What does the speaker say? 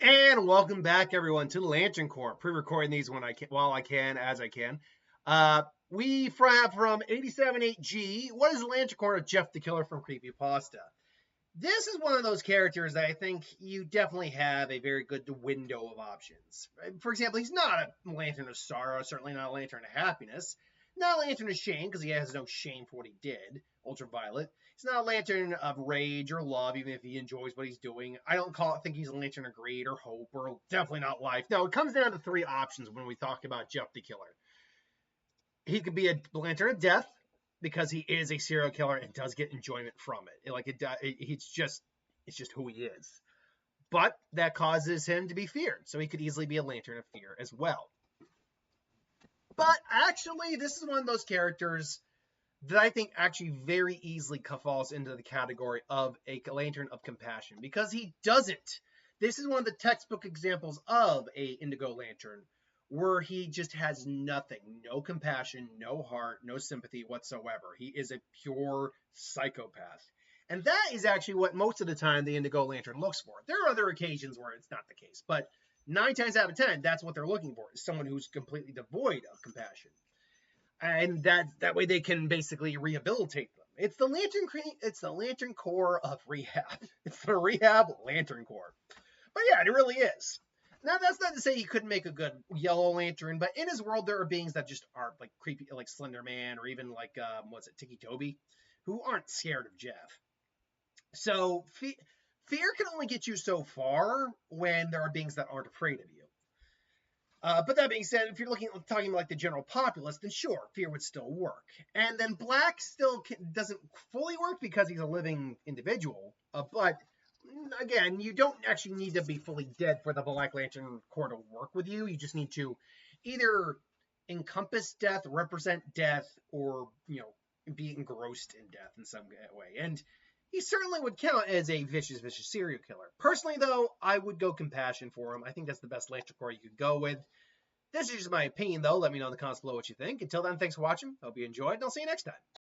And welcome back, everyone, to the Lantern Corp. Pre-recording these when I can, while I can, as I can. We have from 87.8G. What is the Lantern Corp of Jeff the Killer from Creepypasta? This is one of those characters that I think you definitely have a very good window of options. For example, he's not a Lantern of Sorrow, certainly not a Lantern of Happiness, not a Lantern of Shame because he has no shame for what he did. Ultraviolet. He's not a Lantern of Rage or Love, even if he enjoys what he's doing. I don't think he's a Lantern of Greed or Hope or definitely not Life. No, it comes down to three options when we talk about Jeff the Killer. He could be a Lantern of Death because he is a serial killer and does get enjoyment from it. It's just who he is. But that causes him to be feared, so he could easily be a Lantern of Fear as well. But actually, this is one of those characters that I think actually very easily falls into the category of a Lantern of Compassion because he doesn't. This is one of the textbook examples of a Indigo Lantern where he just has nothing, no compassion, no heart, no sympathy whatsoever. He is a pure psychopath. And that is actually what most of the time the Indigo Lantern looks for. There are other occasions where it's not the case, but 9 times out of 10, that's what they're looking for, is someone who's completely devoid of compassion. And that way they can basically rehabilitate them. It's the Lantern Corps of rehab. It's the rehab Lantern Corps. But yeah, it really is. Now, that's not to say he couldn't make a good Yellow Lantern, but in his world, there are beings that just are like creepy, like Slender Man, or even like, Tiki Toby, who aren't scared of Jeff. So, fear can only get you so far when there are beings that aren't afraid of you. But that being said, if you're talking like the general populace, then sure, fear would still work. And then Black still doesn't fully work because he's a living individual. But again, you don't actually need to be fully dead for the Black Lantern Corps to work with you. You just need to either encompass death, represent death, or be engrossed in death in some way. And he certainly would count as a vicious serial killer. Personally, though, I would go compassion for him. I think that's the best Lantern Corps you could go with. This is just my opinion, though. Let me know in the comments below what you think. Until then, thanks for watching. Hope you enjoyed, and I'll see you next time.